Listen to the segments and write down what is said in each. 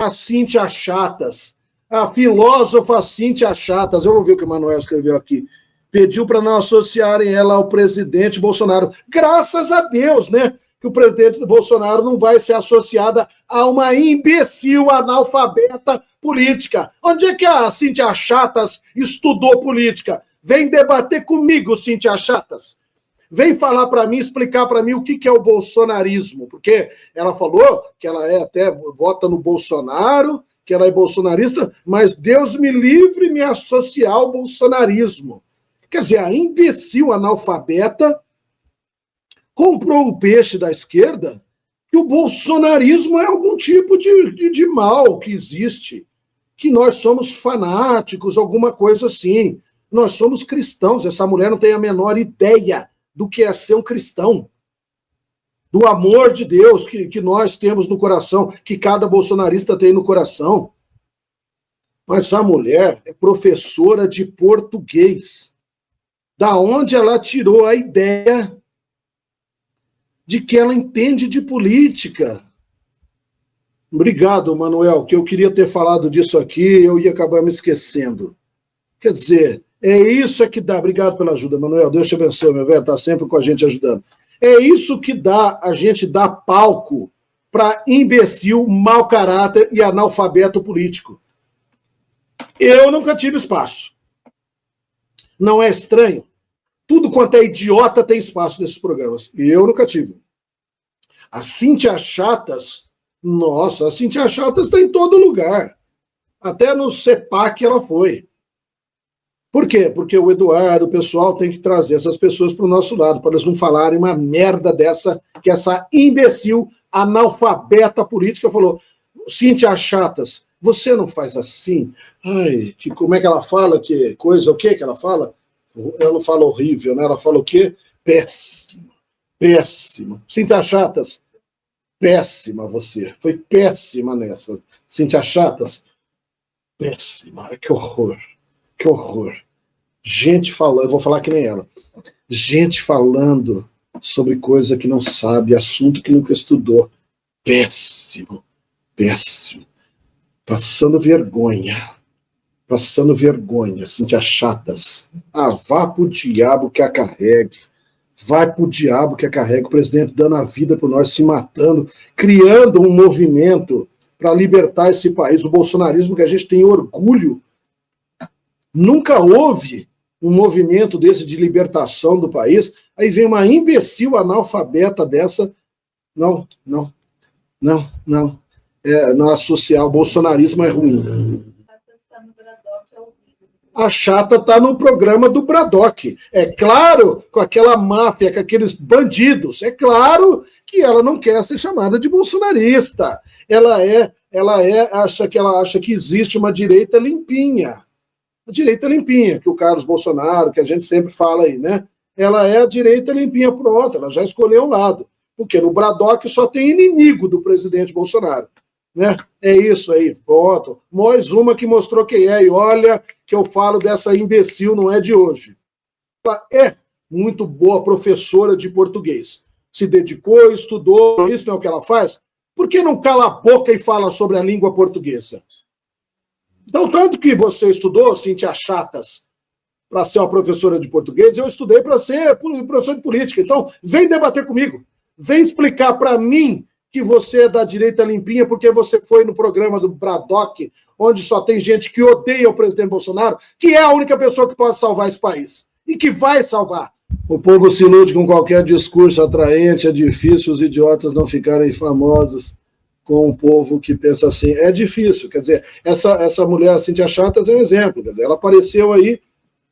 a Cíntia Chatas, a filósofa Cíntia Chatas, eu vou ver o que o Manuel escreveu aqui, pediu para não associarem ela ao presidente Bolsonaro. Graças a Deus, né? Que o presidente Bolsonaro não vai ser associada a uma imbecil analfabeta política. Onde é que a Cíntia Chatas estudou política? Vem debater comigo, Cíntia Chatas. Vem falar para mim, explicar para mim o que é o bolsonarismo. Porque ela falou que ela até vota no Bolsonaro, que ela é bolsonarista, mas Deus me livre me associar ao bolsonarismo. Quer dizer, a imbecil analfabeta comprou um peixe da esquerda que o bolsonarismo é algum tipo de mal que existe, que nós somos fanáticos, alguma coisa assim. Nós somos cristãos. Essa mulher não tem a menor ideia do que é ser um cristão, do amor de Deus que nós temos no coração, que cada bolsonarista tem no coração. Mas essa mulher é professora de português. Da onde ela tirou a ideia de que ela entende de política? Obrigado, Manuel, que eu queria ter falado disso aqui, eu ia acabar me esquecendo. Quer dizer, é isso que dá. Obrigado pela ajuda, Manuel. Deus te abençoe, meu velho, está sempre com a gente ajudando. É isso que dá, a gente dá palco para imbecil, mau caráter e analfabeto político. Eu nunca tive espaço. Não é estranho? Tudo quanto é idiota tem espaço nesses programas. E eu nunca tive. A Cíntia Chatas, nossa, a Cíntia Chatas está em todo lugar. Até no CEPAC ela foi. Por quê? Porque o Eduardo, o pessoal, tem que trazer essas pessoas para o nosso lado, para eles não falarem uma merda dessa, que essa imbecil, analfabeta política falou. Cíntia Chatas, você não faz assim? Ai, como é que ela fala? Que coisa, o que ela fala? Ela não fala horrível, né? Ela fala o quê? Péssima. Péssima. Cíntia Chatas, péssima você. Foi péssima nessa. Cíntia Chatas, péssima. Que horror. Que horror. Gente falando, eu vou falar que nem ela. Gente falando sobre coisa que não sabe, assunto que nunca estudou. Péssimo. Péssimo. Passando vergonha. Passando vergonha, Cíntia Chatas. Ah, vá pro diabo que a carregue. Vai pro diabo que a carregue. O presidente dando a vida por nós, se matando, criando um movimento para libertar esse país. O bolsonarismo que a gente tem orgulho. Nunca houve um movimento desse de libertação do país. Aí vem uma imbecil analfabeta dessa. Não. Não associar o bolsonarismo é ruim. A Chata está no programa do Braddock. É claro, com aquela máfia, com aqueles bandidos. É claro que ela não quer ser chamada de bolsonarista. Ela acha que existe uma direita limpinha. A direita limpinha, que o Carlos Bolsonaro, que a gente sempre fala aí, né? Ela é a direita limpinha, pronto, ela já escolheu um lado. Porque no Braddock só tem inimigo do presidente Bolsonaro. Né? É isso aí, pronto. Mais uma que mostrou quem é. E olha que eu falo dessa imbecil, não é de hoje. Ela é muito boa professora de português. Se dedicou, estudou, isso não é o que ela faz? Por que não cala a boca e fala sobre a língua portuguesa? Então, tanto que você estudou, Cíntia Chatas, para ser uma professora de português, eu estudei para ser professor de política. Então, vem debater comigo. Vem explicar para mim que você é da direita limpinha porque você foi no programa do Braddock, onde só tem gente que odeia o presidente Bolsonaro, que é a única pessoa que pode salvar esse país. E que vai salvar. O povo se ilude com qualquer discurso atraente, é difícil os idiotas não ficarem famosos com um povo que pensa assim. É difícil, quer dizer, essa mulher, Cíntia Chatas, é um exemplo. Quer dizer, ela apareceu aí,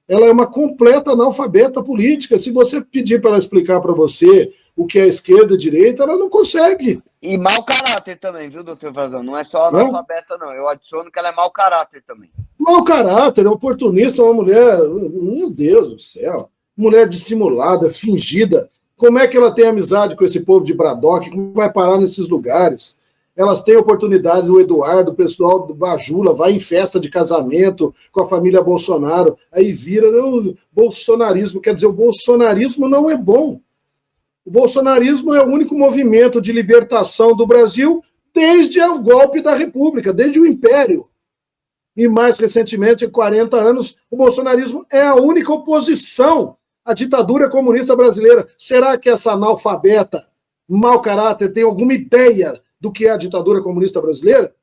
ela é uma completa analfabeta política. Se você pedir para ela explicar para você o que é esquerda e direita, ela não consegue. E mau caráter também, viu, doutor Frazão? Não é só analfabeta, não. Eu adiciono que ela é mau caráter também. Mau caráter, é oportunista, uma mulher, meu Deus do céu, mulher dissimulada, fingida. Como é que ela tem amizade com esse povo de Braddock? Como vai parar nesses lugares? Elas têm oportunidade, o Eduardo, o pessoal do Bajula, vai em festa de casamento com a família Bolsonaro, aí vira bolsonarismo. Quer dizer, o bolsonarismo não é bom. O bolsonarismo é o único movimento de libertação do Brasil desde o golpe da República, desde o Império. E mais recentemente, em 40 anos, o bolsonarismo é a única oposição à ditadura comunista brasileira. Será que essa analfabeta, mau caráter, tem alguma ideia do que é a ditadura comunista brasileira?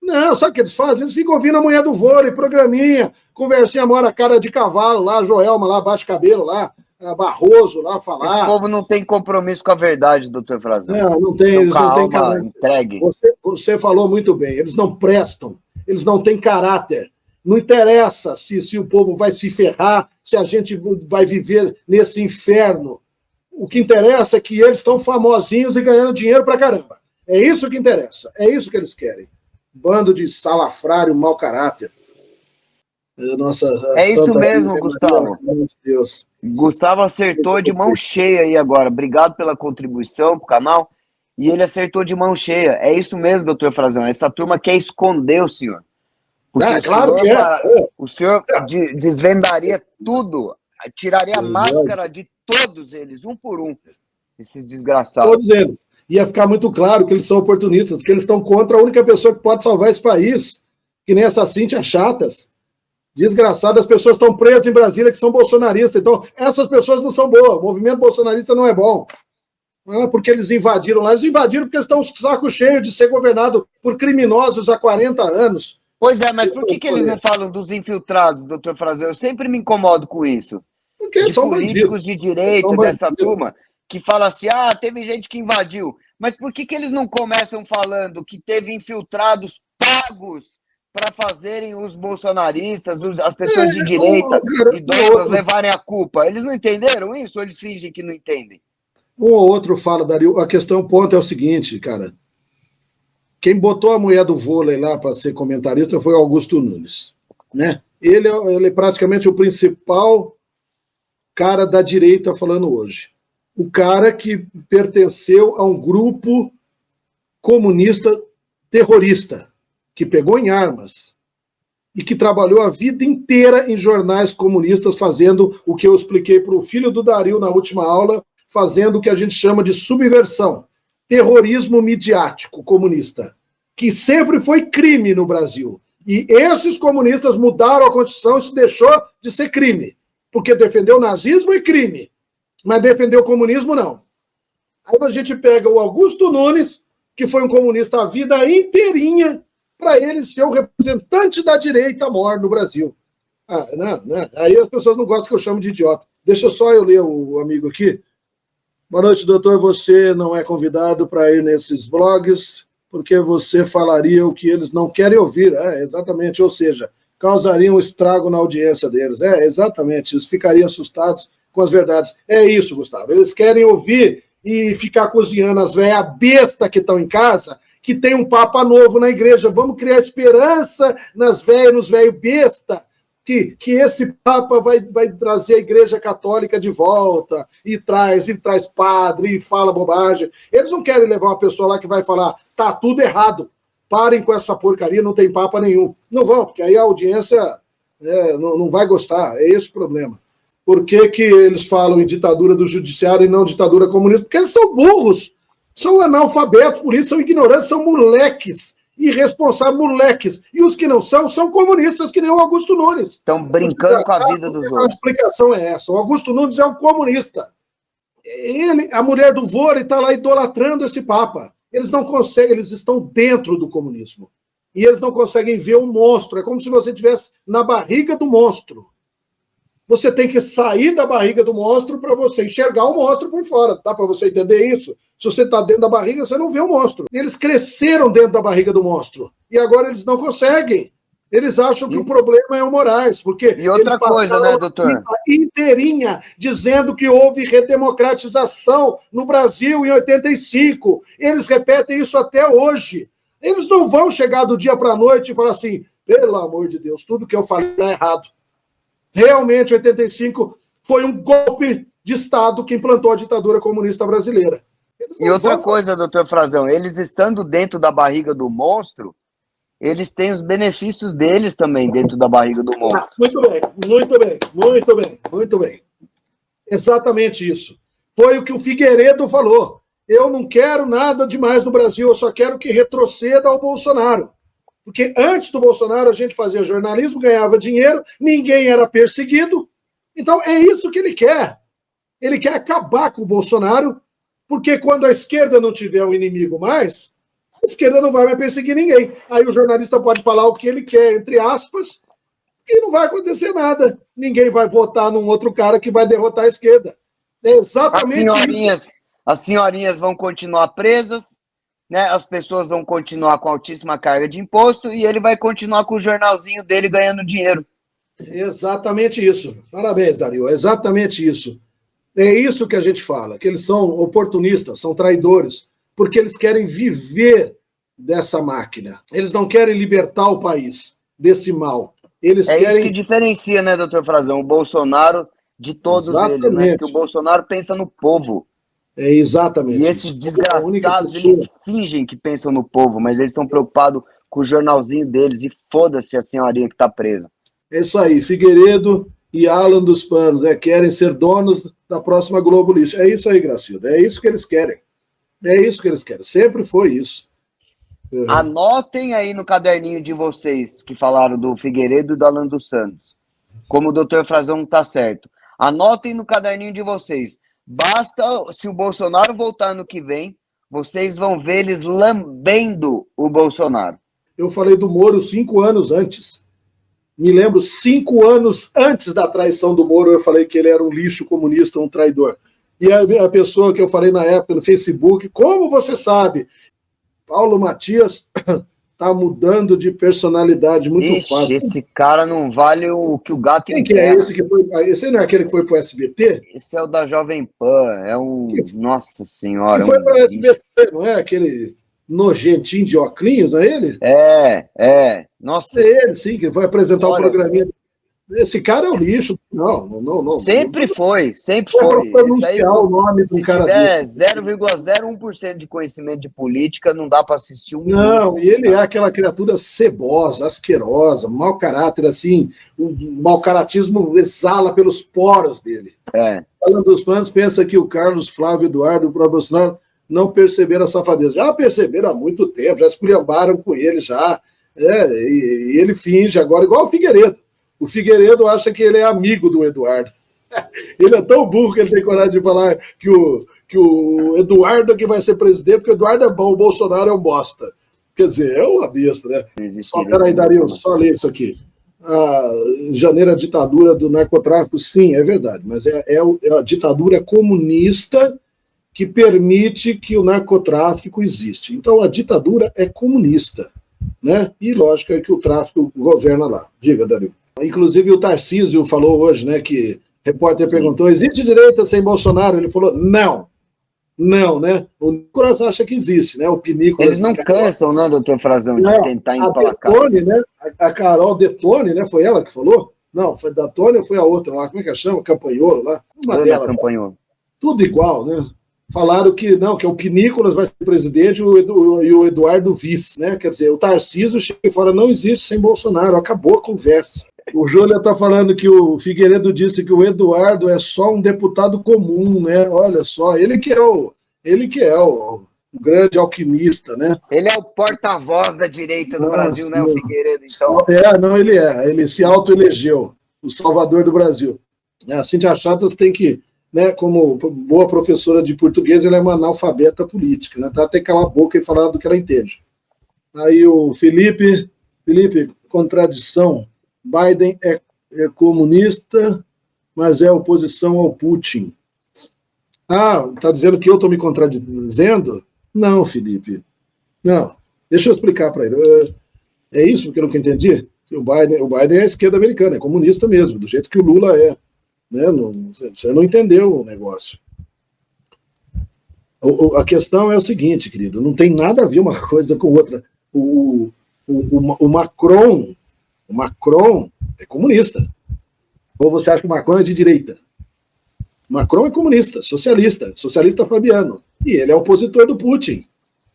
Não, sabe o que eles fazem? Eles ficam ouvindo a mulher do vôlei, programinha, conversinha mora cara de cavalo lá, Joelma lá, bate cabelo lá, Barroso lá, falar. Esse povo não tem compromisso com a verdade, doutor Frazão. Não tem, eles não têm caráter. Entregue. Você falou muito bem, eles não prestam, eles não têm caráter. Não interessa se o povo vai se ferrar, se a gente vai viver nesse inferno. O que interessa é que eles estão famosinhos e ganhando dinheiro pra caramba. É isso que interessa, é isso que eles querem. Bando de salafrário, mau caráter. É isso mesmo, Gustavo. Meu Deus. Gustavo acertou de mão cheia aí agora. Obrigado pela contribuição pro canal. E ele acertou de mão cheia. É isso mesmo, doutor Frazão. Essa turma quer esconder o senhor. Porque claro que é. O senhor desvendaria tudo, tiraria a máscara de todos eles, um por um. Esses desgraçados. Todos eles. Ia ficar muito claro que eles são oportunistas, que eles estão contra a única pessoa que pode salvar esse país, que nem essas Cíntia chatas. Desgraçadas, as pessoas estão presas em Brasília que são bolsonaristas. Então, essas pessoas não são boas. O movimento bolsonarista não é bom. Não é porque eles invadiram lá. Eles invadiram porque eles estão saco cheio de ser governado por criminosos há 40 anos. Pois é, mas por que eles não falam dos infiltrados, doutor Frazão? Eu sempre me incomodo com isso. Porque de são políticos bandidos. De direita, dessa turma, que fala assim, teve gente que invadiu. Mas por que eles não começam falando que teve infiltrados pagos para fazerem os bolsonaristas, as pessoas de direita, idosas, levarem a culpa? Eles não entenderam isso ou eles fingem que não entendem? Um ou outro fala, Dario. A questão, o ponto é o seguinte, cara. Quem botou a mulher do vôlei lá para ser comentarista foi Augusto Nunes, né? Ele é praticamente o principal cara da direita falando hoje. O cara que pertenceu a um grupo comunista terrorista, que pegou em armas e que trabalhou a vida inteira em jornais comunistas, fazendo o que eu expliquei para o filho do Dario na última aula, fazendo o que a gente chama de subversão, terrorismo midiático comunista, que sempre foi crime no Brasil. E esses comunistas mudaram a Constituição, isso deixou de ser crime, porque defender o nazismo é crime, mas defender o comunismo não. Aí a gente pega o Augusto Nunes, que foi um comunista a vida inteirinha, para ele ser o representante da direita maior no Brasil. Não. Aí as pessoas não gostam que eu chamo de idiota. Deixa só eu ler o amigo aqui. Boa noite, doutor. Você não é convidado para ir nesses blogs, porque você falaria o que eles não querem ouvir. Exatamente. Ou seja, causaria um estrago na audiência deles. Exatamente. Eles ficariam assustados com as verdades. É isso, Gustavo. Eles querem ouvir e ficar cozinhando as velhas bestas que estão em casa, que tem um papa novo na igreja. Vamos criar esperança nas velhas, nos velhos besta, que esse papa vai trazer a igreja católica de volta, e traz padre, e fala bobagem. Eles não querem levar uma pessoa lá que vai falar, tá tudo errado, parem com essa porcaria, não tem papa nenhum. Não vão, porque aí a audiência não vai gostar, é esse o problema. Por que eles falam em ditadura do judiciário e não ditadura comunista? Porque eles são burros, são analfabetos, por isso são ignorantes, são moleques, irresponsáveis, moleques. E os que não são comunistas, que nem o Augusto Nunes. Estão brincando com a vida dos outros. A explicação é essa. O Augusto Nunes é um comunista. A mulher do vôlei está lá idolatrando esse papa. Eles não conseguem, eles estão dentro do comunismo. E eles não conseguem ver o monstro. É como se você estivesse na barriga do monstro. Você tem que sair da barriga do monstro para você enxergar o monstro por fora. Dá para você entender isso? Se você está dentro da barriga, você não vê o monstro. Eles cresceram dentro da barriga do monstro. E agora eles não conseguem. Eles acham que o problema é o Moraes. Porque e outra coisa, né, doutor? A inteirinha dizendo que houve redemocratização no Brasil em 85. Eles repetem isso até hoje. Eles não vão chegar do dia para a noite e falar assim, pelo amor de Deus, tudo que eu falei está errado. Realmente, 85 foi um golpe de Estado que implantou a ditadura comunista brasileira. E outra coisa, doutor Frazão, eles estando dentro da barriga do monstro, eles têm os benefícios deles também dentro da barriga do monstro. Muito bem. Exatamente isso. Foi o que o Figueiredo falou. eu não quero nada demais no Brasil, eu só quero que retroceda ao Bolsonaro. Porque antes do Bolsonaro a gente fazia jornalismo, ganhava dinheiro, ninguém era perseguido. Então é isso que ele quer. Ele quer acabar com o Bolsonaro, porque quando a esquerda não tiver um inimigo mais, a esquerda não vai mais perseguir ninguém. Aí o jornalista pode falar o que ele quer, entre aspas, e não vai acontecer nada. Ninguém vai votar num outro cara que vai derrotar a esquerda. É exatamente isso. As senhorinhas vão continuar presas, né? As pessoas vão continuar com altíssima carga de imposto e ele vai continuar com o jornalzinho dele ganhando dinheiro. Exatamente isso. Parabéns, Dario. É exatamente isso. É isso que a gente fala, que eles são oportunistas, são traidores, porque eles querem viver dessa máquina. Eles não querem libertar o país desse mal. Eles querem... isso que diferencia, né, doutor Frazão, o Bolsonaro de todos eles, né? Porque o Bolsonaro pensa no povo. É exatamente. E esses desgraçados, eles fingem que pensam no povo, mas eles estão preocupados com o jornalzinho deles e foda-se a senhorinha que está presa. É isso aí, Figueiredo e Alan dos Panos, querem ser donos da próxima Globo Lixo. É isso aí, Gracilda, é isso que eles querem. É isso que eles querem, sempre foi isso. Anotem aí no caderninho de vocês que falaram do Figueiredo e do Alan dos Santos, como o doutor Frazão está certo. Anotem no caderninho de vocês. Basta, se o Bolsonaro voltar ano que vem, vocês vão ver eles lambendo o Bolsonaro. Eu falei do Moro 5 anos antes. Me lembro, 5 anos antes da traição do Moro, eu falei que ele era um lixo comunista, um traidor. E a pessoa que eu falei na época no Facebook, como você sabe, Paulo Matias tá mudando de personalidade muito fácil. Esse cara não vale o que o gato Quem que é esse que foi? Esse não é aquele que foi pro SBT? Esse é o da Jovem Pan, é um... Nossa Senhora. Que foi pro SBT, não é? Aquele nojentinho de óculos, não é ele? Nossa. É ele, sim, que foi apresentar o programinha. Esse cara é um lixo. Não. Sempre foi. Para pronunciar o nome de um cara desse. Se tiver 0,01% de conhecimento de política, não dá para assistir um minuto. Não, e ele é aquela criatura cebosa, asquerosa, mau caráter, assim, o mau caratismo exala pelos poros dele. Falando dos planos, pensa que o Carlos Flávio Eduardo e o próprio Bolsonaro não perceberam a safadeza. Já perceberam há muito tempo, já esculhambaram com ele, já. E ele finge agora, igual o Figueiredo. O Figueiredo acha que ele é amigo do Eduardo. Ele é tão burro que ele tem coragem de falar que o Eduardo é que vai ser presidente, porque o Eduardo é bom, o Bolsonaro é um bosta. Quer dizer, é uma besta, né? Peraí, Dario, só ler isso aqui. Em janeiro, a ditadura do narcotráfico, sim, é verdade, mas é a ditadura comunista que permite que o narcotráfico existe. Então, a ditadura é comunista, né? E lógico é que o tráfico governa lá. Diga, Dario. Inclusive o Tarcísio falou hoje, né, que o repórter perguntou, existe direita sem Bolsonaro? Ele falou, não, né? O Nicolas acha que existe, né? O Pinícolas... Eles não cansam, né, doutor Frazão, de tentar emplacar. Detone, né? A Carol Detone, né? Foi ela que falou? Não, foi da Tônia ou foi a outra lá? Como é que chama? Campanholo lá? Uma dela. Campanholo. Tudo igual, né? Falaram que não, que o Pinícolas vai ser presidente e o Eduardo vice, né? Quer dizer, o Tarcísio chega e fala, não existe sem Bolsonaro, acabou a conversa. O Júlia está falando que o Figueiredo disse que o Eduardo é só um deputado comum, né? Olha só, ele que é o grande alquimista, né? Ele é o porta-voz da direita do Brasil, né, o Figueiredo, então? Ele se autoelegeu, o salvador do Brasil. A Cíntia Chatas tem que, né, como boa professora de português, ela é uma analfabeta política, né? Tá até calar a boca e falar do que ela entende. Aí o Felipe, contradição. Biden é comunista, mas é oposição ao Putin. Está dizendo que eu estou me contradizendo? Não, Felipe. Não. Deixa eu explicar para ele. É isso que eu nunca entendi? O Biden é a esquerda americana, é comunista mesmo, do jeito que o Lula é. Né? Você não entendeu o negócio. A questão é o seguinte, querido, não tem nada a ver uma coisa com outra. O Macron é comunista. Ou você acha que o Macron é de direita? Macron é comunista, socialista fabiano. E ele é opositor do Putin.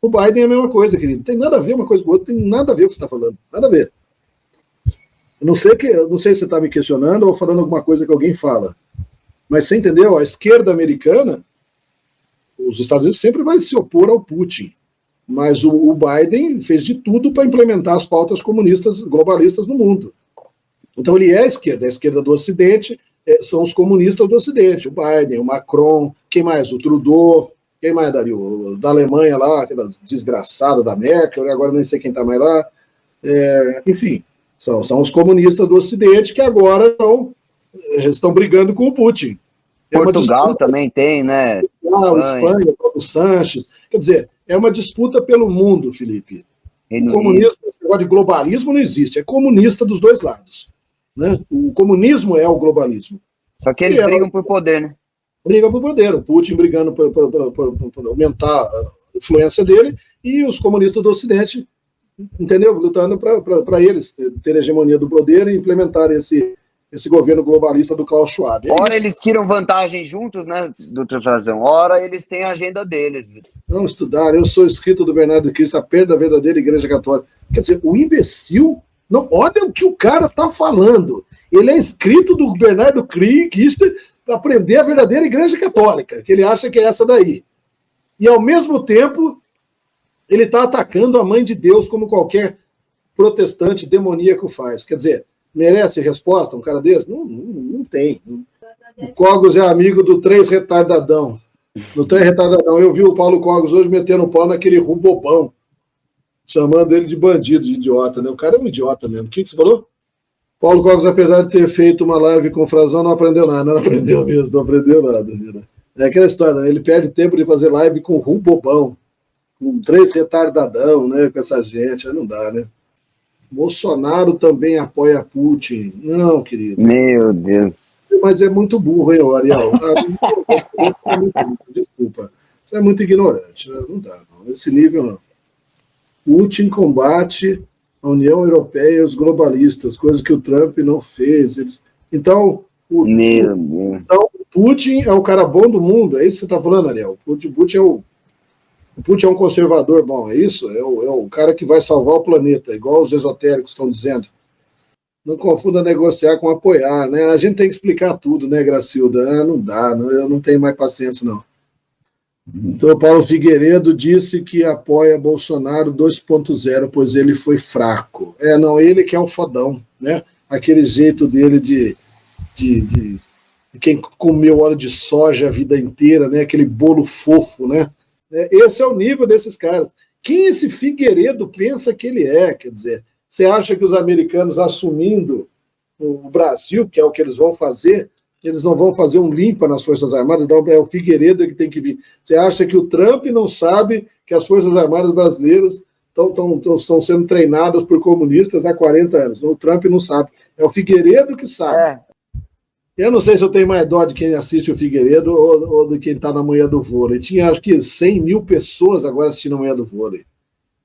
O Biden é a mesma coisa, querido. Não tem nada a ver uma coisa com outra, tem nada a ver com o que você está falando. Nada a ver. Eu não sei se você está me questionando ou falando alguma coisa que alguém fala. Mas você entendeu? A esquerda americana, os Estados Unidos sempre vai se opor ao Putin, mas o Biden fez de tudo para implementar as pautas comunistas, globalistas no mundo. Então ele é a esquerda do Ocidente são os comunistas do Ocidente, o Biden, o Macron, quem mais? O Trudeau, quem mais, Dario? Da Alemanha lá, aquela desgraçada da Merkel, agora nem sei quem está mais lá. Enfim, são os comunistas do Ocidente que agora estão brigando com o Putin. Portugal também tem, né? Espanha, o Sanches. Quer dizer, é uma disputa pelo mundo, Felipe. O comunismo, esse negócio de globalismo não existe, é comunista dos dois lados. Né? O comunismo é o globalismo. Só que eles brigam por poder, né? Brigam por poder. O Putin brigando por aumentar a influência dele e os comunistas do Ocidente, entendeu? Lutando para eles terem a hegemonia do poder e implementar esse governo globalista do Klaus Schwab. Ora eles tiram vantagem juntos, né, doutor Frazão? Ora eles têm a agenda deles. Não estudaram. Eu sou escrito do Bernardo de Cristo, a perda da verdadeira Igreja Católica. Quer dizer, o imbecil, não, olha o que o cara está falando. Ele é escrito do Bernardo Cristo para aprender a verdadeira Igreja Católica, que ele acha que é essa daí. E, ao mesmo tempo, ele está atacando a Mãe de Deus como qualquer protestante demoníaco faz. Quer dizer, merece resposta um cara desse? Não tem. O Cogos é amigo do 3 retardadão. No 3 retardadão. Eu vi o Paulo Cogos hoje metendo o pau naquele rubobão, chamando ele de bandido, de idiota, né? O cara é um idiota mesmo. O que você falou? Paulo Cogos, apesar de ter feito uma live com o Frazão, não aprendeu nada. Não aprendeu mesmo, não aprendeu nada. Né? É aquela história, né? Ele perde tempo de fazer live com o rubobão, com 3 retardadão, né? Com essa gente. Aí não dá, né? Bolsonaro também apoia Putin. Não, querido. Meu Deus. Mas é muito burro, hein, Ariel? Desculpa. Você é muito ignorante. Né? Não dá, não. Nesse nível, não. Putin combate a União Europeia e os globalistas, coisas que o Trump não fez. Então, o Putin é o cara bom do mundo. É isso que você está falando, Ariel? O Putin é um conservador bom, é isso? É o cara que vai salvar o planeta, igual os esotéricos estão dizendo. Não confunda negociar com apoiar, né? A gente tem que explicar tudo, né, Gracilda? Não dá, eu não tenho mais paciência, não. Então, o Paulo Figueiredo disse que apoia Bolsonaro 2.0, pois ele foi fraco. Não, ele que é um fodão, né? Aquele jeito dele de quem comeu óleo de soja a vida inteira, né? Aquele bolo fofo, né? Esse é o nível desses caras. Quem esse Figueiredo pensa que ele é? Quer dizer, você acha que os americanos assumindo o Brasil, que é o que eles vão fazer, eles não vão fazer um limpa nas Forças Armadas? Então é o Figueiredo que tem que vir. Você acha que o Trump não sabe que as Forças Armadas brasileiras estão sendo treinadas por comunistas há 40 anos? O Trump não sabe. É o Figueiredo que sabe. Eu não sei se eu tenho mais dó de quem assiste o Figueiredo ou de quem está na Manhã do Vôlei. Tinha, acho que, 100 mil pessoas agora assistindo a Manhã do Vôlei.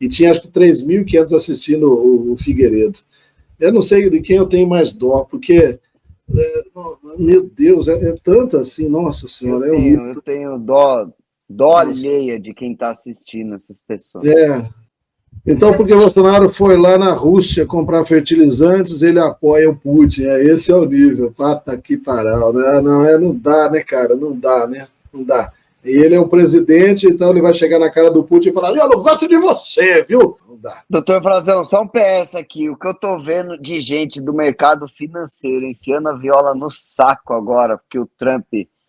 E tinha, acho que, 3.500 assistindo o Figueiredo. Eu não sei de quem eu tenho mais dó, porque, meu Deus, é tanto assim, nossa senhora. Eu tenho dó alheia de quem está assistindo essas pessoas. Então, porque o Bolsonaro foi lá na Rússia comprar fertilizantes, ele apoia o Putin. Esse é o nível. Pata que paral. Não dá, né, cara? Não dá, né? Não dá. E ele é o presidente, então ele vai chegar na cara do Putin e falar: eu não gosto de você, viu? Não dá. Doutor Frazão, só um PS aqui. O que eu tô vendo de gente do mercado financeiro enfiando a viola no saco agora, porque o Trump...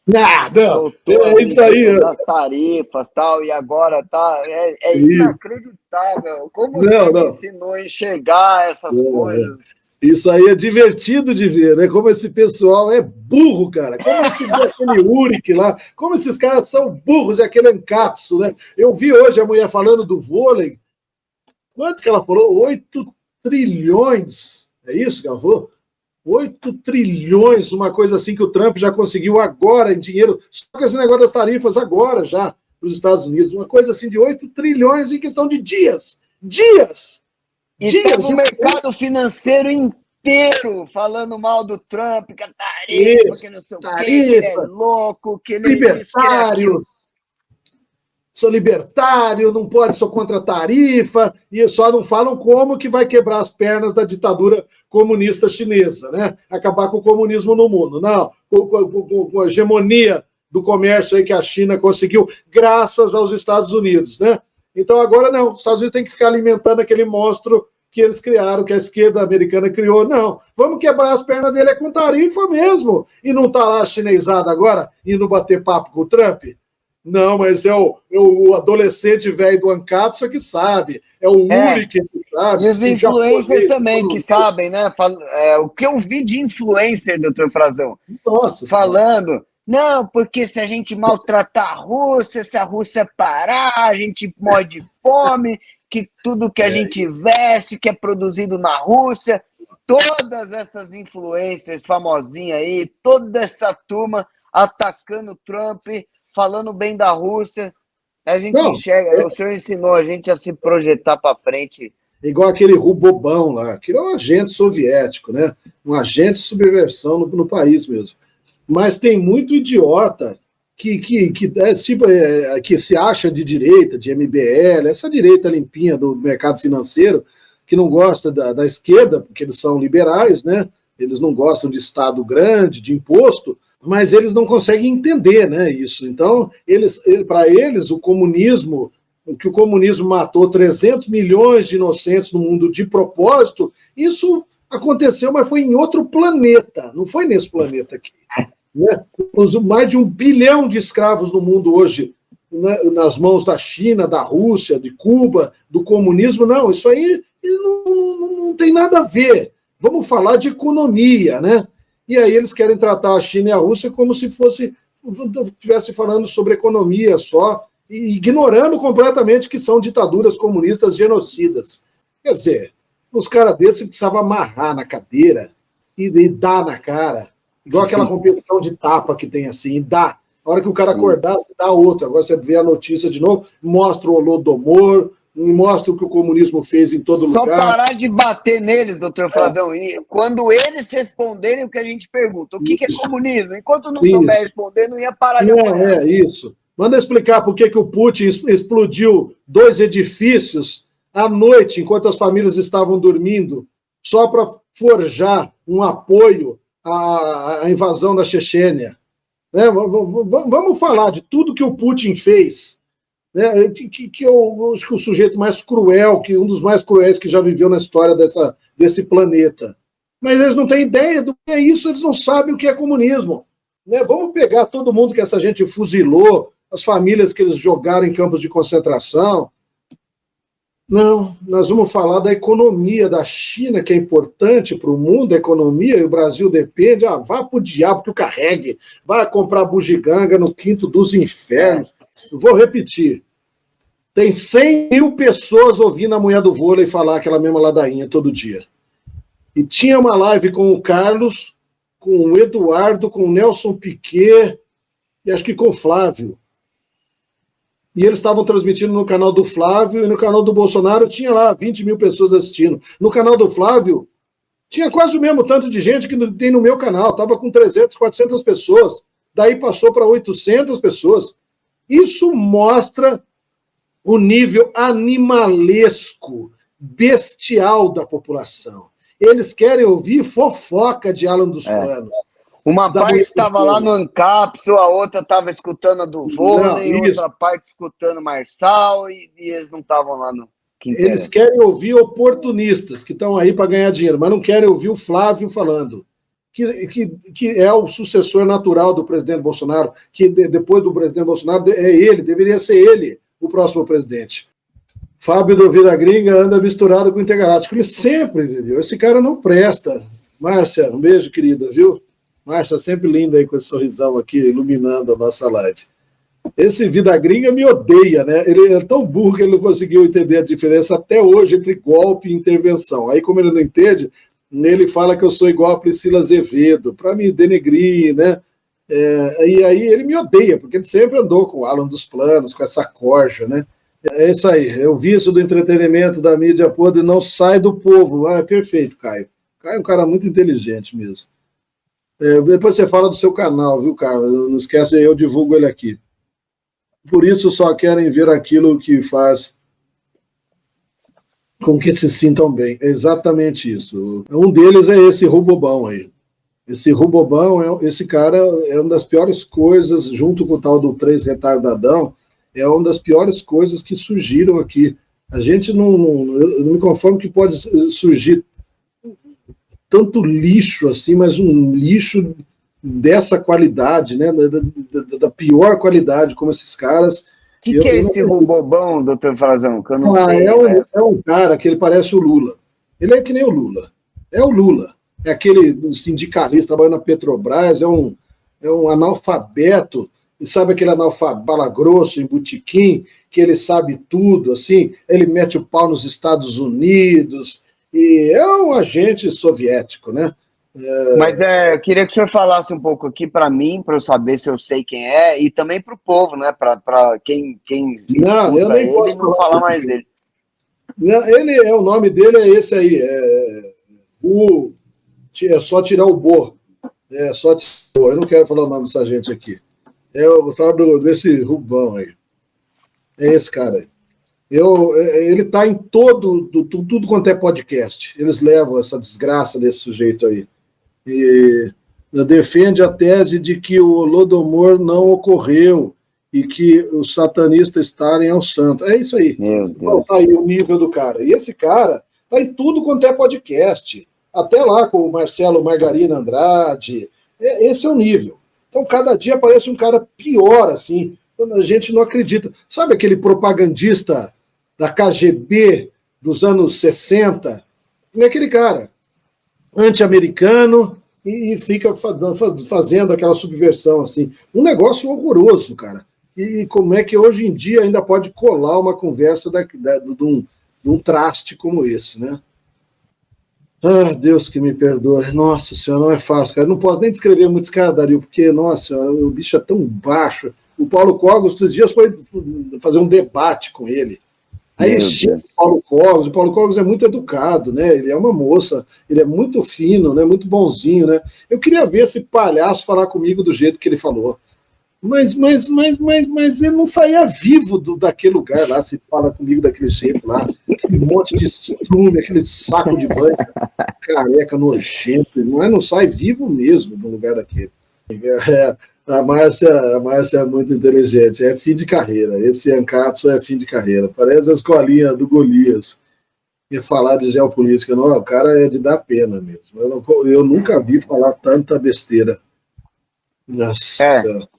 Não, é isso aí. Das tarifas e tal, e agora tá. É inacreditável. Como você me ensinou a enxergar essas coisas? Isso aí é divertido de ver, né? Como esse pessoal é burro, cara. Como aquele Uric lá, como esses caras são burros, aquele Ancapso, né? Eu vi hoje a mulher falando do vôlei. Quanto que ela falou? 8 trilhões. É isso que ela falou? 8 trilhões, uma coisa assim que o Trump já conseguiu agora em dinheiro, só com esse negócio das tarifas agora já para os Estados Unidos, uma coisa assim de 8 trilhões em questão de dias. E estava o mercado financeiro inteiro falando mal do Trump, que a tarifa, que não sei o quê, que ele é louco, que ele é libertário. Sou libertário, não pode, sou contra a tarifa, e só não falam como que vai quebrar as pernas da ditadura comunista chinesa, né? Acabar com o comunismo no mundo. Não, com a hegemonia do comércio aí que a China conseguiu, graças aos Estados Unidos, né? Então agora não, os Estados Unidos têm que ficar alimentando aquele monstro que eles criaram, que a esquerda americana criou. Não, vamos quebrar as pernas dele com tarifa mesmo. E não está lá chinesado agora, indo bater papo com o Trump? Não, mas é o adolescente velho do Ancapsa que sabe, é o Uri que sabe. E os influencers também que sabem, né? O que eu vi de influencer, doutor Frazão, nossa, falando, não, porque se a gente maltratar a Rússia, se a Rússia parar, a gente morre de fome, que tudo que a gente veste, que é produzido na Rússia, todas essas influencers famosinhas aí, toda essa turma atacando o Trump, falando bem da Rússia, a gente enxerga, o senhor ensinou a gente a se projetar para frente. Igual aquele Rubobão lá, que é um agente soviético, né? Um agente de subversão no país mesmo. Mas tem muito idiota que se acha de direita, de MBL, essa direita limpinha do mercado financeiro, que não gosta da esquerda, porque eles são liberais, né? Eles não gostam de Estado grande, de imposto, mas eles não conseguem entender, né, isso. Então, para eles, o comunismo matou 300 milhões de inocentes no mundo de propósito, isso aconteceu, mas foi em outro planeta, não foi nesse planeta aqui. Né? Mais de 1 bilhão de escravos no mundo hoje, né, nas mãos da China, da Rússia, de Cuba, do comunismo, não, isso aí não tem nada a ver. Vamos falar de economia, né? E aí eles querem tratar a China e a Rússia como se estivesse falando sobre economia só, e ignorando completamente que são ditaduras comunistas genocidas. Quer dizer, uns caras desses precisavam amarrar na cadeira e dar na cara, igual aquela competição de tapa que tem assim, e dá. A hora que o cara acordar, você dá outro. Agora você vê a notícia de novo, mostra o Holodomor, mostra o que o comunismo fez em todo lugar. Só parar de bater neles, doutor Frazão. E quando eles responderem o que a gente pergunta, o que é comunismo? Enquanto não souber responder, não ia parar de apanhar. Isso. Manda explicar por que o Putin explodiu 2 edifícios à noite, enquanto as famílias estavam dormindo, só para forjar um apoio à invasão da Chechênia. Né? Vamos falar de tudo que o Putin fez. Né, que eu acho que o sujeito mais cruel, um dos mais cruéis que já viveu na história desse planeta. Mas eles não têm ideia do que é isso, eles não sabem o que é comunismo. Né? Vamos pegar todo mundo que essa gente fuzilou, as famílias que eles jogaram em campos de concentração. Não, nós vamos falar da economia da China, que é importante para o mundo, a economia, e o Brasil depende. Vá para o diabo que o carregue, vai comprar bugiganga no quinto dos infernos. Vou repetir, tem 100 mil pessoas ouvindo a mulher do vôlei falar aquela mesma ladainha todo dia. E tinha uma live com o Carlos, com o Eduardo, com o Nelson Piquet, e acho que com o Flávio. E eles estavam transmitindo no canal do Flávio, e no canal do Bolsonaro tinha lá 20 mil pessoas assistindo. No canal do Flávio, tinha quase o mesmo tanto de gente que tem no meu canal, estava com 300, 400 pessoas, daí passou para 800 pessoas. Isso mostra o nível animalesco, bestial da população. Eles querem ouvir fofoca de Alan dos Planos. Uma parte estava lá no Ancapso, a outra estava escutando a do vôlei, outra parte escutando Marçal, e eles não estavam lá no Quinteiro. Eles querem ouvir oportunistas que estão aí para ganhar dinheiro, mas não querem ouvir o Flávio falando. Que é o sucessor natural do presidente Bolsonaro, que depois do presidente Bolsonaro deveria ser ele o próximo presidente. Fábio do Vida Gringa anda misturado com o Intergaláctico. Ele sempre, viu? Esse cara não presta. Márcia, um beijo, querida, viu? Márcia, sempre linda aí com esse sorrisão aqui, iluminando a nossa live. Esse Vida Gringa me odeia, né? Ele é tão burro que ele não conseguiu entender a diferença até hoje entre golpe e intervenção. Aí, como ele não entende, ele fala que eu sou igual a Priscila Azevedo, para me denegrir, né? E aí ele me odeia, porque ele sempre andou com o Alan dos Planos, com essa corja, né? É isso aí, é o vício do entretenimento da mídia podre não sai do povo. É perfeito, Caio. Caio é um cara muito inteligente mesmo. Depois você fala do seu canal, viu, Carlos? Não esquece, eu divulgo ele aqui. Por isso só querem ver aquilo que faz com que se sintam bem. É exatamente isso. Um deles é esse Rubobão aí. Esse Rubobão, esse cara é uma das piores coisas, junto com o tal do 3 retardadão, é uma das piores coisas que surgiram aqui. A gente eu não me conformo que pode surgir tanto lixo assim, mas um lixo dessa qualidade, né, da pior qualidade, como esses caras. O que é esse Rubobão, doutor Frazão? Que eu não sei. É um cara que ele parece o Lula. Ele é que nem o Lula. É o Lula. É aquele sindicalista, trabalha na Petrobras, é um analfabeto, e sabe aquele analfabeto bala grosso em botequim, que ele sabe tudo, assim, ele mete o pau nos Estados Unidos, e é um agente soviético, né? Mas eu queria que o senhor falasse um pouco aqui para mim, para eu saber se eu sei quem é, e também para o povo, né? Para quem não, eu nem posso não falar mais dele. Não, o nome dele é esse aí, é só tirar o bo. É só tirar o bo. Eu não quero falar o nome dessa gente aqui. Eu falo desse Rubão aí. É esse cara aí. Ele está em tudo quanto é podcast. Eles levam essa desgraça desse sujeito aí. E defende a tese de que o Holodomor não ocorreu e que os satanistas estarem ao santo. É isso aí. Então, tá aí o nível do cara. E esse cara está em tudo quanto é podcast. Até lá com o Marcelo Margarina Andrade. Esse é o nível. Então, cada dia aparece um cara pior, assim, quando a gente não acredita. Sabe aquele propagandista da KGB dos anos 60? É aquele cara, anti-americano, e fica fazendo aquela subversão, assim. Um negócio horroroso, cara. E como é que hoje em dia ainda pode colar uma conversa de um traste como esse, né? Ah, Deus que me perdoe. Nossa senhora, não é fácil, cara. Não posso nem descrever muito esse cara, Dario, porque, nossa senhora, o bicho é tão baixo. O Paulo Cogos, outros dias, foi fazer um debate com ele. Aí xinga o Paulo Cogos é muito educado, né? Ele é uma moça, ele é muito fino, né? Muito bonzinho, né? Eu queria ver esse palhaço falar comigo do jeito que ele falou. Mas ele não saía vivo daquele lugar lá, se fala comigo daquele jeito lá, aquele monte de estrume, aquele saco de banho, careca, nojento, não sai vivo mesmo do lugar daquele. A Márcia é muito inteligente, é fim de carreira, esse Ancapso é fim de carreira, parece a escolinha do Golias, e falar de geopolítica, não, o cara é de dar pena mesmo, eu nunca vi falar tanta besteira. Nossa.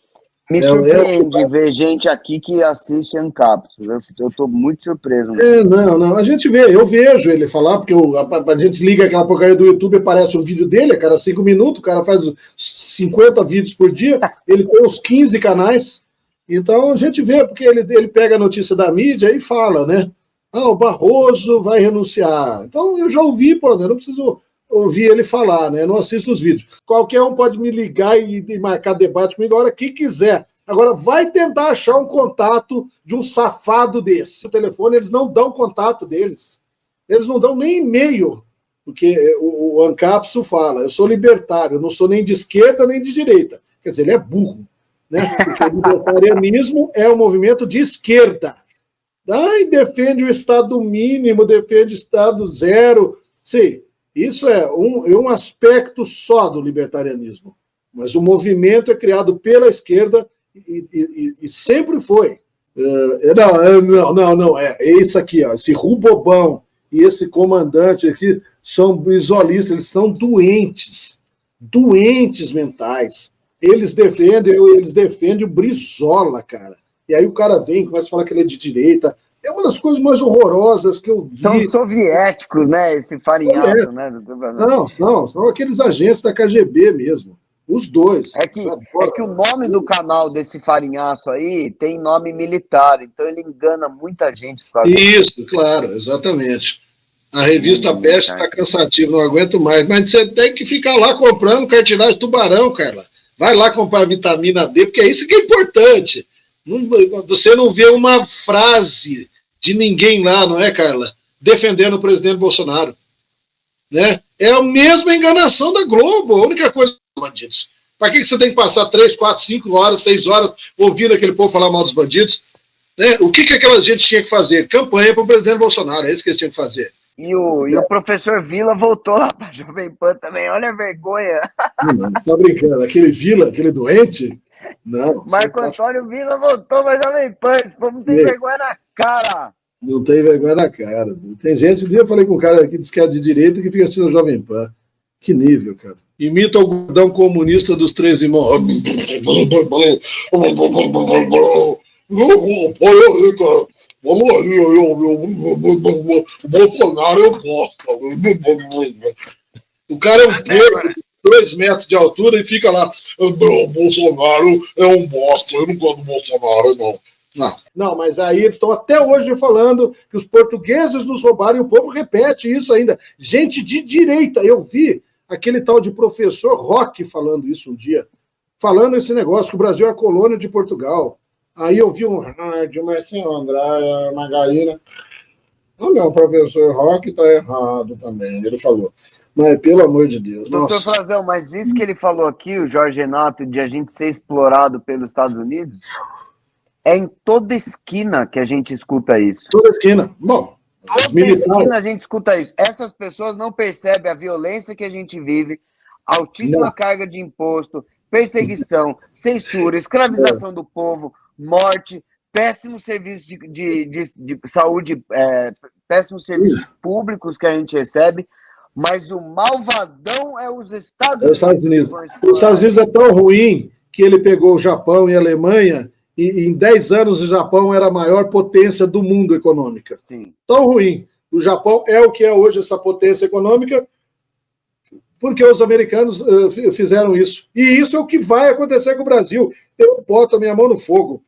Me surpreende ver gente aqui que assiste Ancapsos. Eu estou muito surpreso. Não, a gente vê, eu vejo ele falar, porque a gente liga aquela porcaria do YouTube, aparece um vídeo dele, a cada 5 minutos, o cara faz 50 vídeos por dia, ele tem uns 15 canais, então a gente vê, porque ele pega a notícia da mídia e fala, né? O Barroso vai renunciar. Então eu já ouvi, eu não preciso ouvir ele falar, né? Eu não assisto os vídeos. Qualquer um pode me ligar e marcar debate comigo a hora que quiser. Agora, vai tentar achar um contato de um safado desse. O telefone, eles não dão contato deles. Eles não dão nem e-mail. Porque o Ancapso fala, eu sou libertário, eu não sou nem de esquerda nem de direita. Quer dizer, ele é burro, né? Porque o libertarianismo é um movimento de esquerda. Defende o Estado mínimo, defende o Estado zero. Sim, isso é um aspecto só do libertarianismo. Mas o movimento é criado pela esquerda e sempre foi. É isso aqui, ó, esse Rubobão e esse comandante aqui são isolistas, eles são doentes mentais. Eles defendem o Brizola, cara. E aí o cara vem e começa a falar que ele é de direita. É uma das coisas mais horrorosas que eu vi. São soviéticos, né? Esse farinhaço, né? Não, são aqueles agentes da KGB mesmo. Os dois. É que o nome do canal desse farinhaço aí tem nome militar, então ele engana muita gente. Isso, claro, exatamente. A revista Peste está cansativa, não aguento mais. Mas você tem que ficar lá comprando cartilagem de tubarão, Carla. Vai lá comprar vitamina D, porque é isso que é importante. Você não vê uma frase de ninguém lá, não é, Carla? Defendendo o presidente Bolsonaro. Né? É a mesma enganação da Globo. A única coisa bandidos. Para que você tem que passar 3, 4, 5 horas, 6 horas ouvindo aquele povo falar mal dos bandidos? Né? O que aquela gente tinha que fazer? Campanha para o presidente Bolsonaro, é isso que eles tinham que fazer. E o professor Vila voltou lá para Jovem Pan também, olha a vergonha. Não, você tá brincando. Aquele Vila, aquele doente? Não. Marco Antônio Vila voltou para Jovem Pan, esse povo não tem vergonha na cara. Não tem vergonha na cara. Tem gente, um dia eu falei com um cara que diz que é de direita que fica assistindo o Jovem Pan. Que nível, cara. Imita o gordão comunista dos Três Irmãos. Vamos aí, o Bolsonaro é um bosta. O cara é um porco, 2 metros de altura e fica lá. O Bolsonaro é um bosta, eu não gosto do Bolsonaro, não. Não, mas aí eles estão até hoje falando que os portugueses nos roubaram e o povo repete isso ainda. Gente de direita, eu vi aquele tal de professor Roque falando isso um dia, falando esse negócio que o Brasil é a colônia de Portugal. Aí eu vi um rádio, Marcelo Andrade, Margarina. Não, meu professor Roque está errado também, ele falou. Mas, pelo amor de Deus. Doutor Frazão, mas isso que ele falou aqui, o Jorge Renato, de a gente ser explorado pelos Estados Unidos, é em toda esquina que a gente escuta isso. Toda esquina. Bom, toda esquina a gente escuta isso. Essas pessoas não percebem a violência que a gente vive, altíssima carga de imposto, perseguição, censura, escravização do povo, morte, péssimos serviços de saúde, péssimos serviços públicos que a gente recebe, mas o malvadão é os Estados Unidos. Os Estados Unidos é tão ruim que ele pegou o Japão e a Alemanha e em 10 anos o Japão era a maior potência do mundo econômica. Sim. Tão ruim. O Japão é o que é hoje essa potência econômica porque os americanos fizeram isso. E isso é o que vai acontecer com o Brasil. Eu boto a minha mão no fogo.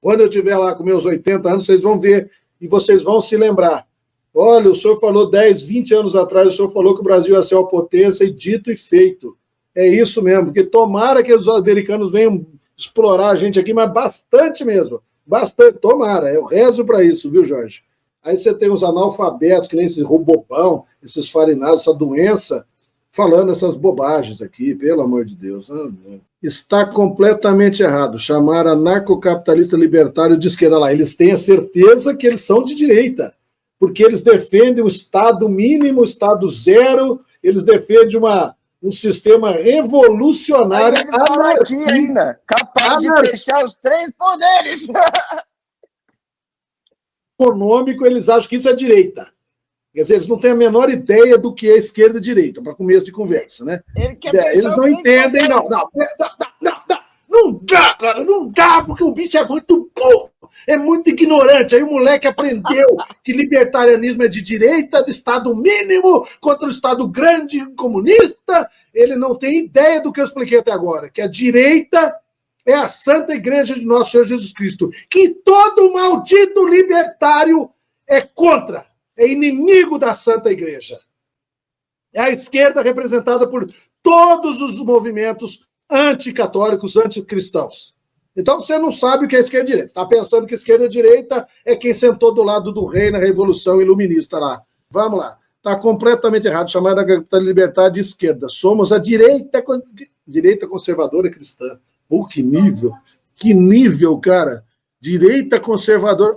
Quando eu estiver lá com meus 80 anos, vocês vão ver e vocês vão se lembrar. Olha, o senhor falou 10, 20 anos atrás, o senhor falou que o Brasil ia ser uma potência e dito e feito. É isso mesmo, porque tomara que os americanos venham explorar a gente aqui, mas bastante mesmo. Bastante, tomara. Eu rezo para isso, viu, Jorge? Aí você tem uns analfabetos, que nem esse robobão, esses farinados, essa doença, falando essas bobagens aqui, pelo amor de Deus. Está completamente errado chamar anarcocapitalista libertário de esquerda lá. Eles têm a certeza que eles são de direita, porque eles defendem o Estado mínimo, o Estado zero, eles defendem um sistema revolucionário. Aqui ainda, capaz de fechar os 3 poderes. Econômico, eles acham que isso é direita. Quer dizer, eles não têm a menor ideia do que é esquerda e direita, para começo de conversa, né? Eles não entendem, não dá, cara, não dá, porque o bicho é muito burro, é muito ignorante. Aí o moleque aprendeu que libertarianismo é de direita, de Estado mínimo, contra o Estado grande comunista. Ele não tem ideia do que eu expliquei até agora, que a direita é a Santa Igreja de Nosso Senhor Jesus Cristo, que todo maldito libertário é contra. É inimigo da Santa Igreja. É a esquerda representada por todos os movimentos anticatólicos, anticristãos. Então você não sabe o que é esquerda e direita. Está pensando que esquerda e direita é quem sentou do lado do rei na Revolução Iluminista lá. Vamos lá. Está completamente errado chamar a capital libertária de esquerda. Somos a direita conservadora cristã. Que nível! Que nível, cara! Direita conservadora.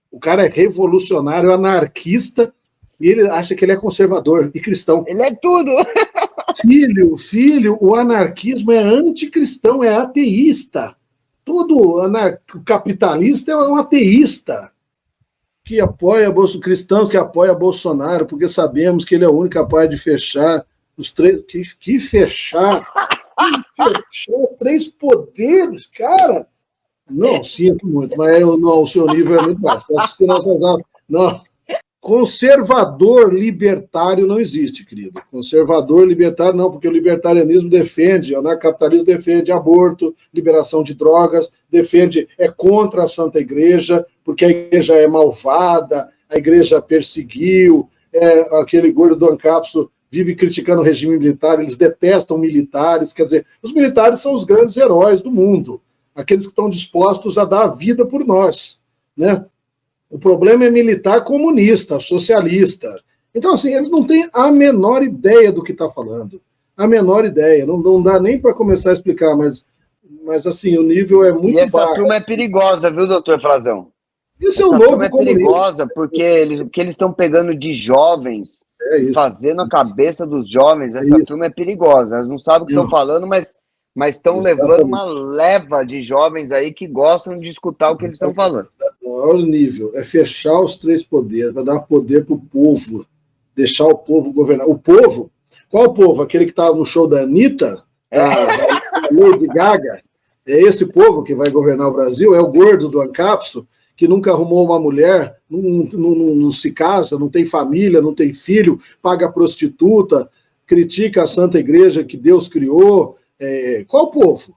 O cara é revolucionário, anarquista, e ele acha que ele é conservador e cristão. Ele é tudo! Filho, o anarquismo é anticristão, é ateísta. Todo capitalista é um ateísta que apoia cristãos que apoia Bolsonaro, porque sabemos que ele é o único capaz de fechar os 3... Que fechar? Fechar 3 poderes, cara! Não, sinto muito, mas o seu nível é muito baixo. Não. Conservador libertário não existe, querido. Conservador libertário não, porque o libertarianismo defende, o anarcapitalismo defende aborto, liberação de drogas, é contra a Santa Igreja, porque a igreja é malvada, a igreja perseguiu, aquele gordo do Ancapso vive criticando o regime militar, eles detestam militares, quer dizer, os militares são os grandes heróis do mundo, aqueles que estão dispostos a dar a vida por nós, né? O problema é militar comunista, socialista. Então, assim, eles não têm a menor ideia do que está falando. A menor ideia. Não dá nem para começar a explicar, mas assim, o nível é muito baixo. E essa turma é perigosa, viu, doutor Frazão? Isso é Essa um novo turma é comunismo. perigosa, porque o que eles estão pegando de jovens, fazendo a cabeça dos jovens, essa turma é perigosa. Elas não sabem o que estão falando, mas estão levando uma leva de jovens aí que gostam de escutar o que eles estão falando. O maior nível é fechar os três poderes, para dar poder para o povo, deixar o povo governar. O povo, qual povo? Aquele que estava no show da Anitta, da Lady Gaga? É esse povo que vai governar o Brasil? É o gordo do Ancapso, que nunca arrumou uma mulher, não se casa, não tem família, não tem filho, paga prostituta, critica a Santa Igreja que Deus criou. Qual povo?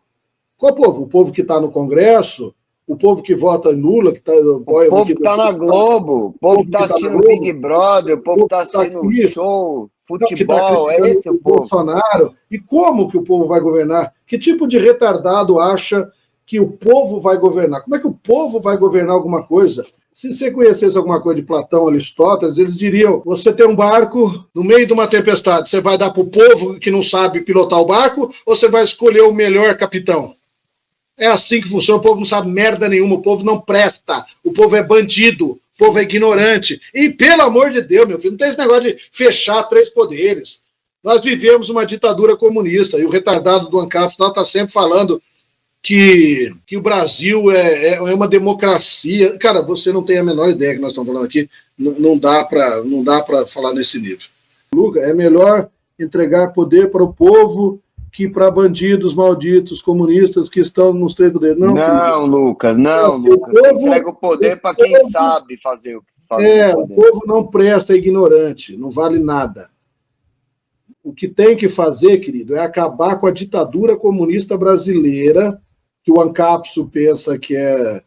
Qual povo? O povo que está no Congresso? O povo que vota em Lula? Que tá, o povo que está na Globo, o povo que está assistindo Big Brother, o povo que está assistindo o show, futebol, é esse o povo. Bolsonaro. E como que o povo vai governar? Que tipo de retardado acha que o povo vai governar? Como é que o povo vai governar alguma coisa? Se você conhecesse alguma coisa de Platão, Aristóteles, eles diriam, você tem um barco no meio de uma tempestade, você vai dar para o povo que não sabe pilotar o barco ou você vai escolher o melhor capitão? É assim que funciona, o povo não sabe merda nenhuma, o povo não presta, o povo é bandido, o povo é ignorante. E, pelo amor de Deus, meu filho, não tem esse negócio de fechar três poderes. Nós vivemos uma ditadura comunista, e o retardado do Ancap está sempre falando que o Brasil é uma democracia. Cara, você não tem a menor ideia que nós estamos falando aqui, não dá para falar nesse nível. Luca, é melhor entregar poder para o povo que para bandidos malditos, comunistas que estão nos três poderes. Não, Lucas, você entrega o poder para quem sabe fazer o que faz. O povo não presta, é ignorante, não vale nada. O que tem que fazer, querido, é acabar com a ditadura comunista brasileira, que o Ancapso pensa que é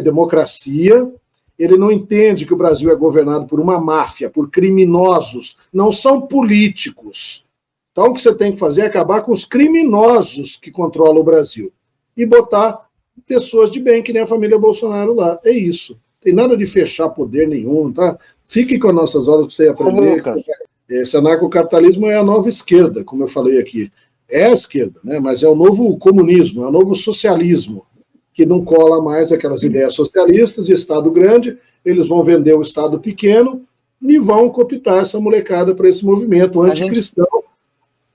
democracia. Ele não entende que o Brasil é governado por uma máfia, por criminosos, não são políticos. Então, o que você tem que fazer é acabar com os criminosos que controlam o Brasil e botar pessoas de bem, que nem a família Bolsonaro lá. É isso. Não tem nada de fechar poder nenhum, tá? Fique com as nossas aulas para você aprender. Lucas. Esse anarcocapitalismo é a nova esquerda, como eu falei aqui. É a esquerda, né? Mas é o novo comunismo, é o novo socialismo, que não cola mais aquelas ideias socialistas de Estado grande, eles vão vender o Estado pequeno e vão cooptar essa molecada para esse movimento anticristão,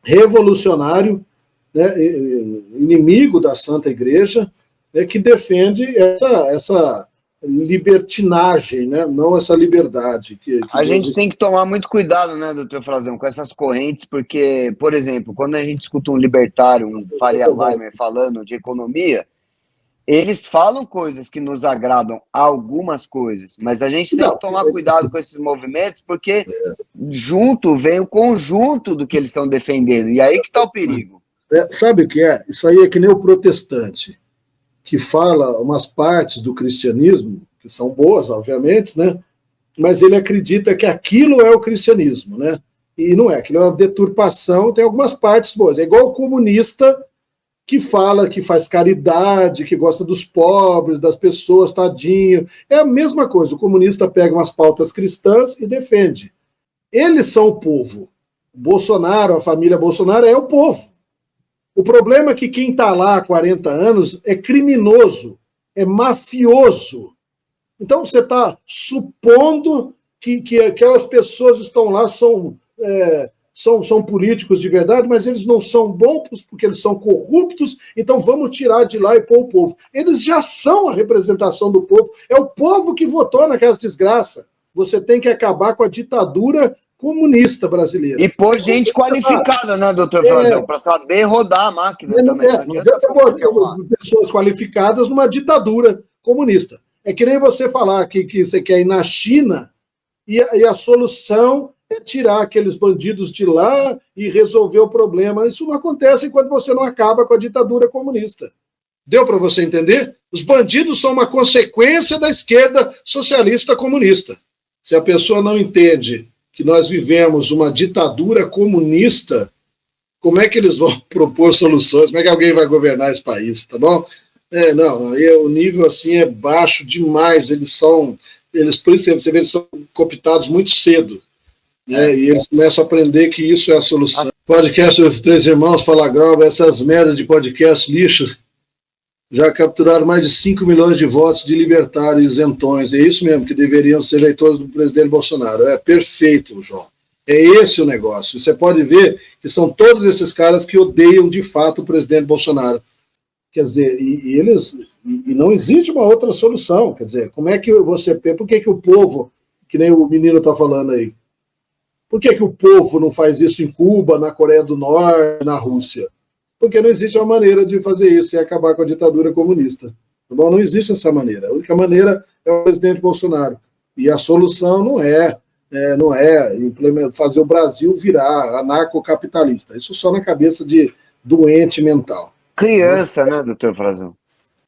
revolucionário, né, inimigo da Santa Igreja, que defende essa libertinagem, né, não essa liberdade. A gente tem que tomar muito cuidado, né, doutor Frazão, com essas correntes, porque, por exemplo, quando a gente escuta um libertário, um Faria Limer falando de economia, eles falam coisas que nos agradam, algumas coisas, mas a gente tem que tomar cuidado com esses movimentos, porque junto vem o conjunto do que eles estão defendendo, e aí que está o perigo. Sabe o que é? Isso aí é que nem o protestante, que fala umas partes do cristianismo, que são boas, obviamente, né? Mas ele acredita que aquilo é o cristianismo, né? E não é, aquilo é uma deturpação, tem algumas partes boas. É igual o comunista que fala que faz caridade, que gosta dos pobres, das pessoas, tadinho. É a mesma coisa, o comunista pega umas pautas cristãs e defende. Eles são o povo. O Bolsonaro, a família Bolsonaro é o povo. O problema é que quem está lá há 40 anos é criminoso, é mafioso. Então você está supondo que aquelas pessoas estão lá, são políticos de verdade, mas eles não são bons porque eles são corruptos, então vamos tirar de lá e pôr o povo. Eles já são a representação do povo, é o povo que votou naquelas desgraças. Você tem que acabar com a ditadura comunista brasileira. E pôr gente qualificada, né, doutor Frazão, para saber rodar a máquina também. Não adianta pôr pessoas qualificadas numa ditadura comunista. É que nem você falar que você quer ir na China e a solução é tirar aqueles bandidos de lá e resolver o problema. Isso não acontece enquanto você não acaba com a ditadura comunista. Deu para você entender? Os bandidos são uma consequência da esquerda socialista comunista. Se a pessoa não entende que nós vivemos uma ditadura comunista, como é que eles vão propor soluções? Como é que alguém vai governar esse país, tá bom? O nível assim é baixo demais. Por isso você vê, eles são cooptados muito cedo. Né? E eles começam a aprender que isso é a solução. Podcast dos Três Irmãos, Fala Grau, essas merdas de podcast lixo. já capturaram mais de 5 milhões de votos de libertários isentões. É isso mesmo, que deveriam ser eleitores do presidente Bolsonaro. É perfeito, João. É esse o negócio. Você pode ver que são todos esses caras que odeiam de fato o presidente Bolsonaro. Quer dizer, e não existe uma outra solução. Quer dizer, como é que você... Por que o povo, que nem o menino está falando aí, por que o povo não faz isso em Cuba, na Coreia do Norte, na Rússia? Porque não existe uma maneira de fazer isso e acabar com a ditadura comunista. Tá bom? Não existe essa maneira. A única maneira é o presidente Bolsonaro. E a solução não é fazer o Brasil virar anarcocapitalista. Isso só na cabeça de doente mental. Criança, né, doutor Frazão?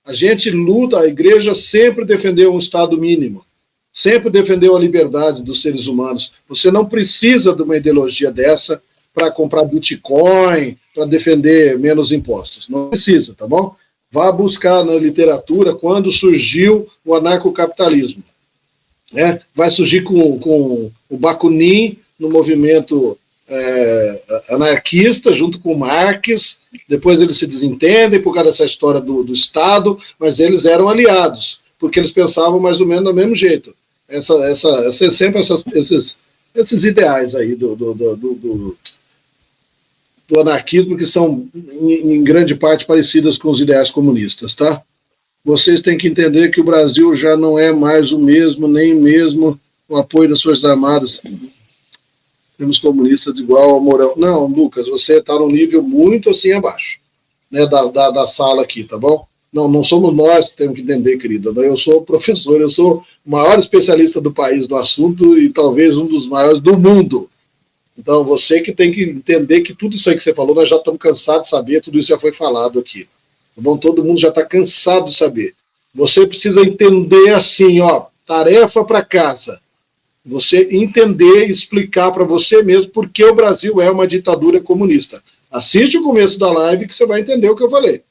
A gente luta, a igreja sempre defendeu um Estado mínimo, sempre defendeu a liberdade dos seres humanos. Você não precisa de uma ideologia dessa para comprar Bitcoin, para defender menos impostos. Não precisa, tá bom? Vá buscar na literatura quando surgiu o anarcocapitalismo. Né? Vai surgir com o Bakunin no movimento anarquista, junto com Marx. Depois eles se desentendem por causa dessa história do Estado, mas eles eram aliados, porque eles pensavam mais ou menos do mesmo jeito. Sempre esses ideais aí do anarquismo, que são, em grande parte, parecidas com os ideais comunistas, tá? Vocês têm que entender que o Brasil já não é mais o mesmo, nem mesmo o apoio das Forças Armadas. Temos comunistas igual ao Mourão. Não, Lucas, você está num nível muito assim abaixo, né, da sala aqui, tá bom? Não somos nós que temos que entender, querida. Eu sou professor, eu sou o maior especialista do país no assunto e talvez um dos maiores do mundo. Então, você que tem que entender que tudo isso aí que você falou, nós já estamos cansados de saber, tudo isso já foi falado aqui. Tá bom? Todo mundo já está cansado de saber. Você precisa entender assim, ó, tarefa para casa. Você entender e explicar para você mesmo por que o Brasil é uma ditadura comunista. Assiste o começo da live que você vai entender o que eu falei.